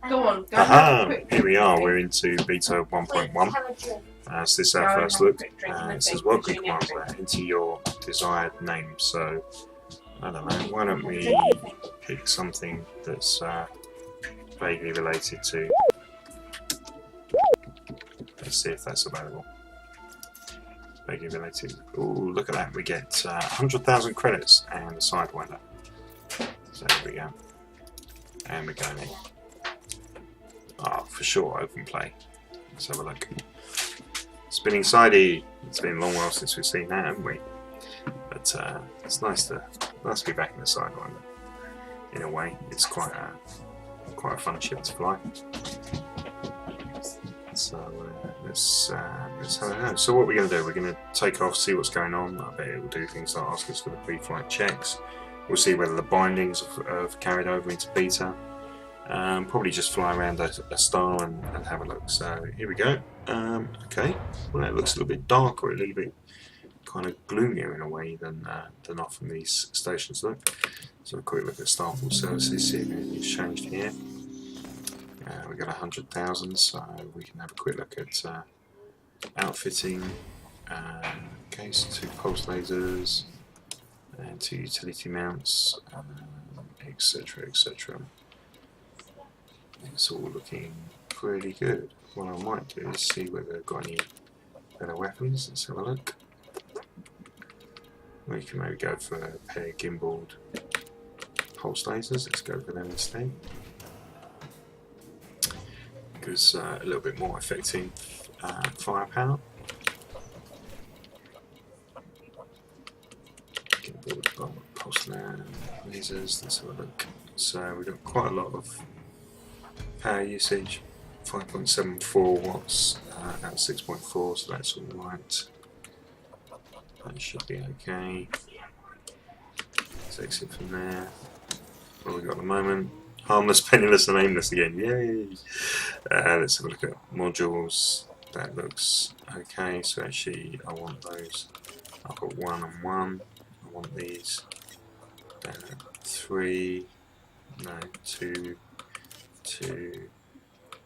Go on, go Aha! quick Here we are, drink. we're into beta 1.1. So this is our Go and first have a look. quick drink and then It says take welcome the commands drink. there, into your desired name. So I don't know, why don't we pick something that's vaguely related to. Let's see if that's available. Vaguely related. Ooh, look at that, we get 100,000 credits and a sidewinder. So there we go. And we're going in. Oh, for sure, open play. Let's have a look. Spinning sidey. It's been a long while since we've seen that, haven't we? But it's nice to be back in the sidewinder. In a way, it's quite a fun ship to fly. So let's have a go. So what we're going to do? We're going to take off, see what's going on. I bet it will do things like ask us for the pre-flight checks. We'll see whether the bindings have carried over into beta. Probably just fly around a star and have a look. So here we go. Okay, well it looks a little bit darker, a little bit kind of gloomier in a way than often these stations look. So a quick look at Starfall services, see if anything's changed here. We've got 100,000, so we can have a quick look at outfitting. Okay, so 2 pulse lasers and 2 utility mounts, etc. etc. It's all looking pretty good. What I might do is see whether they've got any better weapons. Let's have a look. We can maybe go for a pair of gimbaled pulse lasers. Let's go for them instead. Gives a little bit more effective firepower. Gimbaled pulse lasers. Let's have a look. So we've got quite a lot of power usage. 5.74 watts at 6.4, so that's all right. That should be okay. Let's exit from there. What have we got at the moment? Harmless, penniless and aimless again, yay! Let's have a look at modules. That looks okay, so actually I want those. I've got 1 and 1. I want these. 3, no, 2, 2.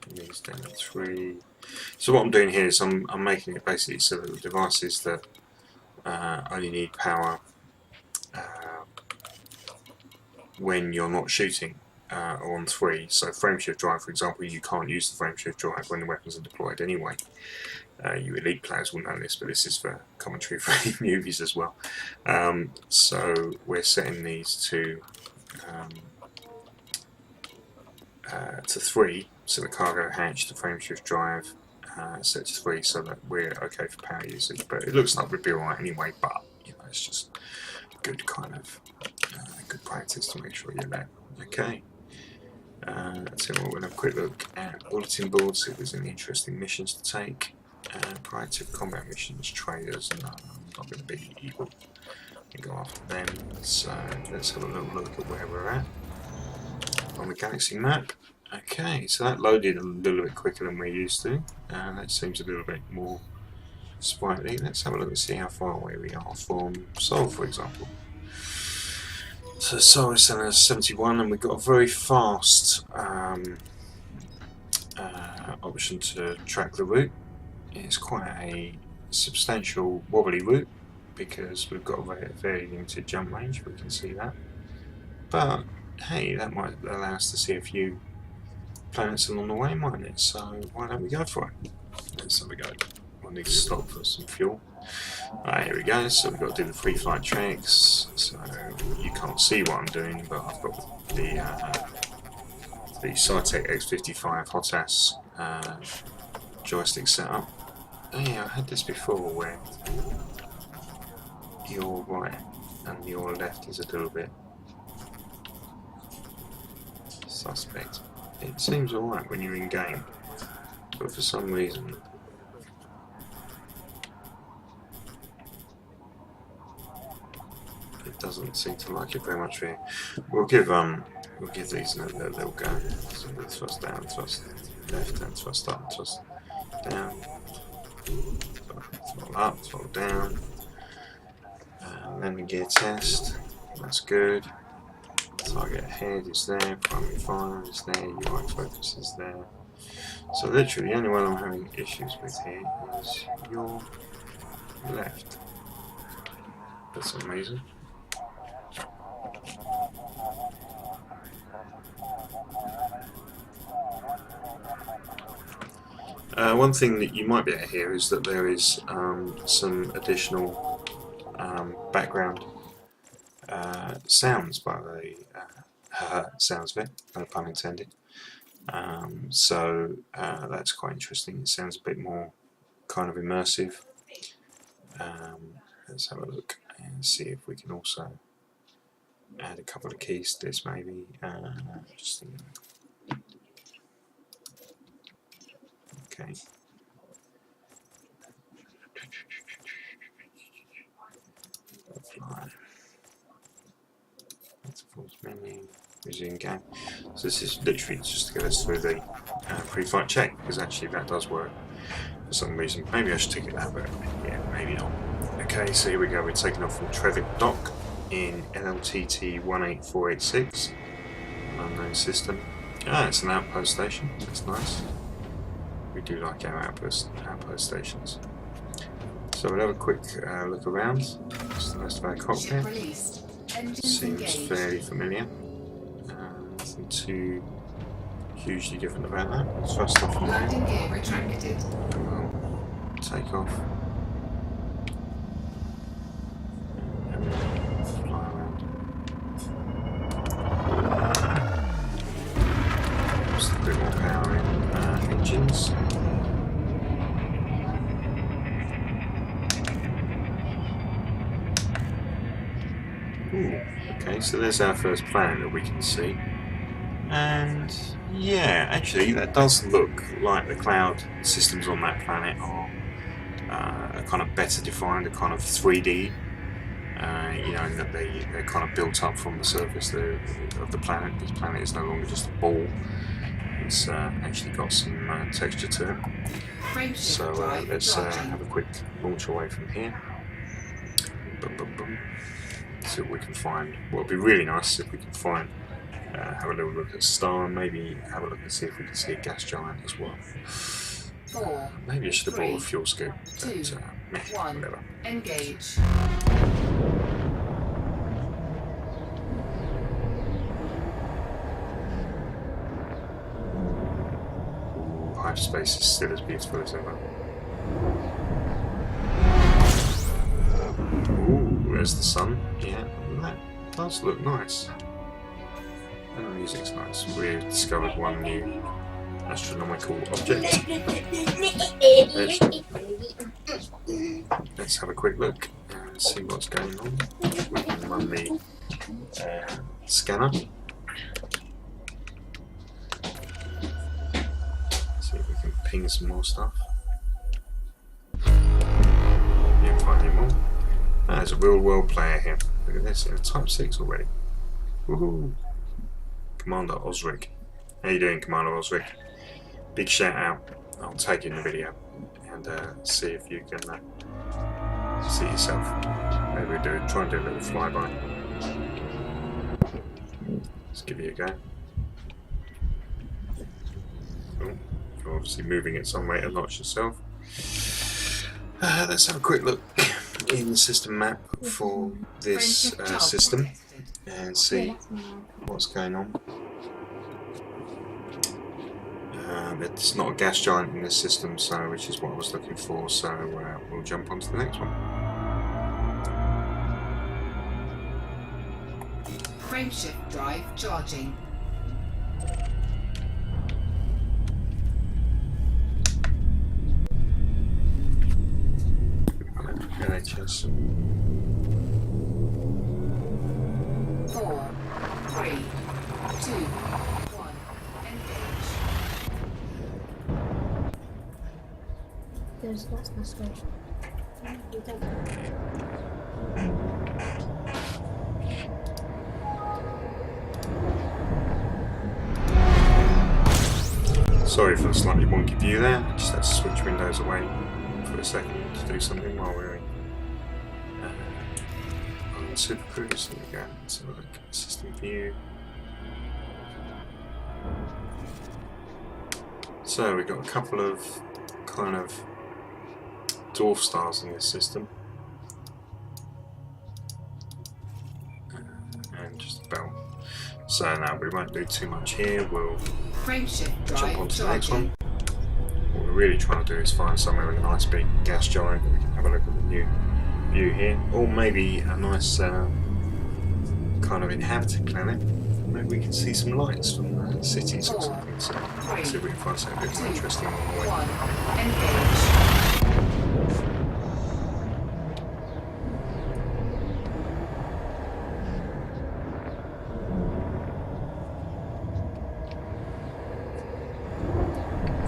These down at 3. So what I'm doing here is I'm making it basically so that the devices that only need power when you're not shooting are on 3. So frameshift drive, for example, you can't use the frameshift drive when the weapons are deployed anyway. You elite players will know this, but this is for commentary for movies as well. So we're setting these to 3, so the cargo hatch, the frameshift drive set to 3, so that we're okay for power usage. But it looks like we'd be alright anyway. But you know, it's just good kind of good practice to make sure you're there. Okay. So we'll have a quick look at bulletin boards, see if there's any interesting missions to take. Prior to combat missions, traders, no, I'm not going to be evil and go after them. So let's have a little look at where we're at on the galaxy map. Okay, so that loaded a little bit quicker than we're used to, and that seems a little bit more sprightly. Let's have a look and see how far away we are from Sol, for example. So Sol is 71, and we've got a very fast option to track the route. It's quite a substantial wobbly route because we've got a very limited jump range, we can see that. But hey, that might allow us to see a few planets along the way, mightn't it? So why don't we go for it? Let's have a go. We'll need to stop for some fuel. Here we go, so we've got to do the pre-flight checks. So you can't see what I'm doing, but I've got the Cytec X55 HOTAS joystick set up. Oh yeah, I had this before where your right and your left is a little bit suspect. It seems alright when you're in game, but for some reason it doesn't seem to like it very much here. We'll give these a little go. So thrust down, thrust left, and thrust up, thrust down, throttle up, throttle down, and then the gear test. That's good. Target head is there, primary fire is there, UI focus is there. So literally the only one I'm having issues with here is your left. That's amazing. One thing that you might be able to hear is that there is some additional background sounds by the sounds of it, no pun intended. So that's quite interesting. It sounds a bit more kind of immersive. Let's have a look and see if we can also add a couple of keys to this, maybe. Just thinking. Okay. Apply. That's force menu. Resume game. So this is literally just to get us through the pre-flight check, because actually that does work for some reason. Maybe I should take it that way. Yeah, maybe not. Okay, so here we go. We're taking off from Trevick Dock in LLTT 18486, an unknown system. Ah, it's an outpost station. That's nice. We do like our outpost stations. So we'll have a quick look around. Just the rest of our cockpit. Seems fairly familiar. Nothing too hugely different about that. Let's first off from landing gear retracted. We'll take off. Fly around. Just a bit more power in engines. Ooh, okay, so there's our first planet that we can see. And yeah, actually that does look like the cloud systems on that planet are kind of better defined, a kind of 3D, you know, in that they're kind of built up from the surface of the planet. This planet is no longer just a ball, it's actually got some texture to it. So let's have a quick launch away from here. Boom, boom, boom. See what we can find. What would be really nice if we can find, have a little look at star, and maybe have a look and see if we can see a gas giant as well. 4, maybe I should have brought a fuel scoop. 2, But, 1, whatever. engage. Hyperspace is still as beautiful as ever. Ooh, there's the sun. Yeah, that does look nice. And the music's nice. We've discovered one new astronomical object. Let's have a quick look and see what's going on. We can run the scanner. See if we can ping some more stuff. Can't find any more. There's a real world player here. Look at this, in a Type 6 already. Woohoo! Commander Osric. How you doing, Commander Osric? Big shout out. I'll tag you in the video and see if you can see yourself. Maybe we try and do a little flyby. Let's give you a go. Oh, you're obviously moving at some rate a notch yourself. Let's have a quick look in the system map for this system and see what's going on. It's not a gas giant in this system, so which is what I was looking for, so we'll jump on to the next one. Frameshift drive charging. LHS. 4, 3, 2, 1, engage. That's not scary. Sorry for the slightly wonky view there. I just had to switch windows away for a second to do something while we were on Super Cruise. There we go. Let's have a look at system view. So we've got a couple of kind of dwarf stars in this system. And just a belt. So now we won't do too much here, we'll jump onto the next one. What we're really trying to do is find somewhere with a nice big gas giant that we can have a look at the new view here. Or maybe a nice kind of inhabited planet. Maybe we can see some lights from cities or something. So let's see if we can find something a bit more interesting along the way. Engage.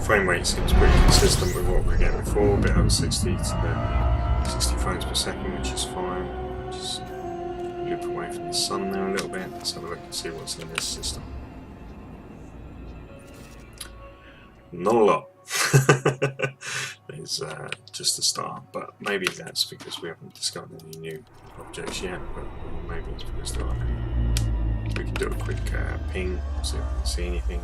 Frame rate seems pretty consistent with what we were getting before, a bit over 60 to 60 frames per second, which is fine. Just loop away from the sun there a little bit. Let's have a look and see what's in this system. Not a lot. It's just a start, but maybe that's because we haven't discovered any new objects yet, but maybe it's because there are. We can do a quick ping, see if we can see anything.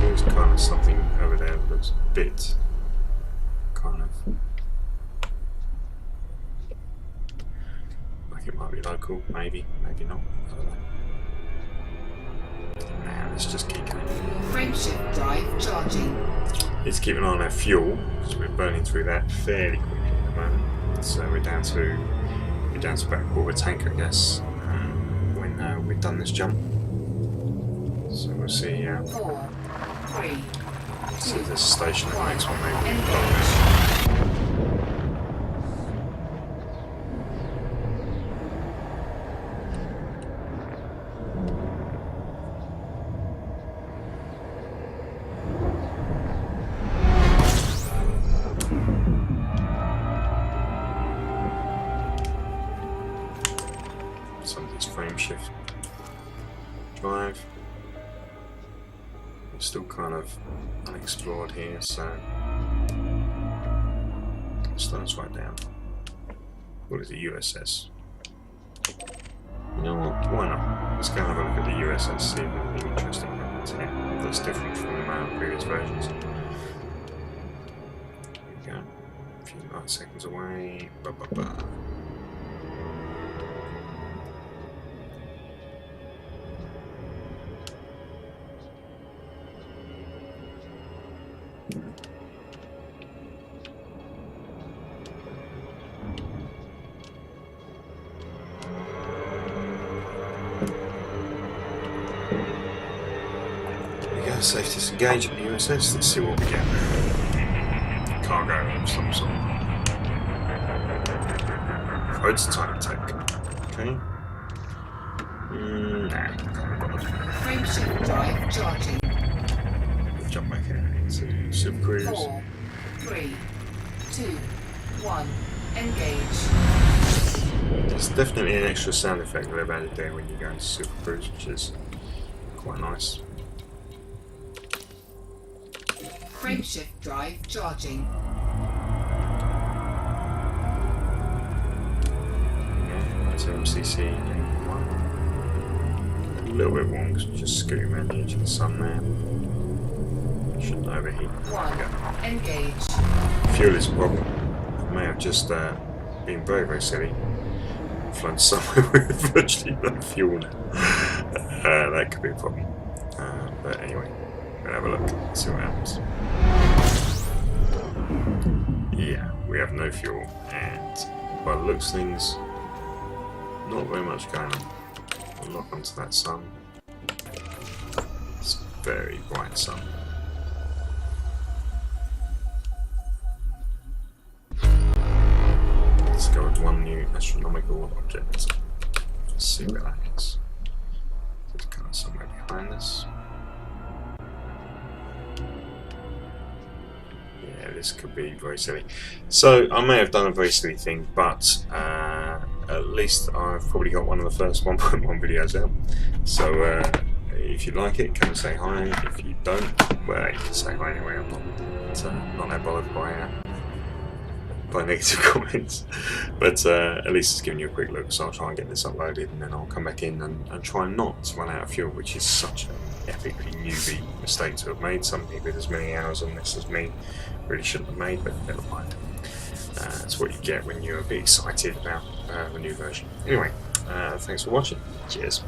There's kind of something over there that looks a bit kind of like it might be local, maybe not, I don't know. Nah, let's just keep going. Frameshift drive charging. Let's keep an eye on our fuel, because we're burning through that fairly quickly at the moment. So we're down to about a quarter tank, I guess, when we've done this jump. So we'll see. 4, 3, see this station at the next one maybe. engage. Some of this frame shift drive. We're still kind of unexplored here, so starts right down. What is the USS? You know what? Why not? Let's go and have a look at the USS, see if there's anything interesting happens here that's different from previous versions. Here we go. A few light seconds away. Safe to disengage at the USS. Let's see what we get. Cargo of some sort. Prototype tech. Okay. Nah, can't bother. Frameshift drive charging. We'll jump back into Super Cruise. 4, 3, 2, 1, engage. There's definitely an extra sound effect that they've added there when you go into Super Cruise, which is quite nice. Frameshift drive charging. Yeah, that's MCC. A little bit warm because we're just scooting around the edge of the sun there. Shouldn't overheat. 1, engage. Fuel is a problem. I may have just been very, very silly. Flown somewhere with virtually no fuel now. That could be a problem. But anyway. We'll have a look, see what happens. Yeah, we have no fuel, and by the looks of things, not very much going on. We'll lock onto that sun. It's a very bright sun. Let's go with one new astronomical object. Let's see where that is. It's kind of somewhere behind us. Yeah, this could be very silly. So I may have done a very silly thing, but at least I've probably got one of the first 1.1 videos out. So if you like it, come and say hi. If you don't, well, you can say hi anyway. I'm not that bothered by by negative comments, but at least it's giving you a quick look. So I'll try and get this uploaded, and then I'll come back in and try not to run out of fuel, which is such an epically newbie mistake to have made. Somebody with as many hours on this as me really shouldn't have made, but never mind. That's what you get when you're a bit excited about the new version. Anyway, thanks for watching. Cheers.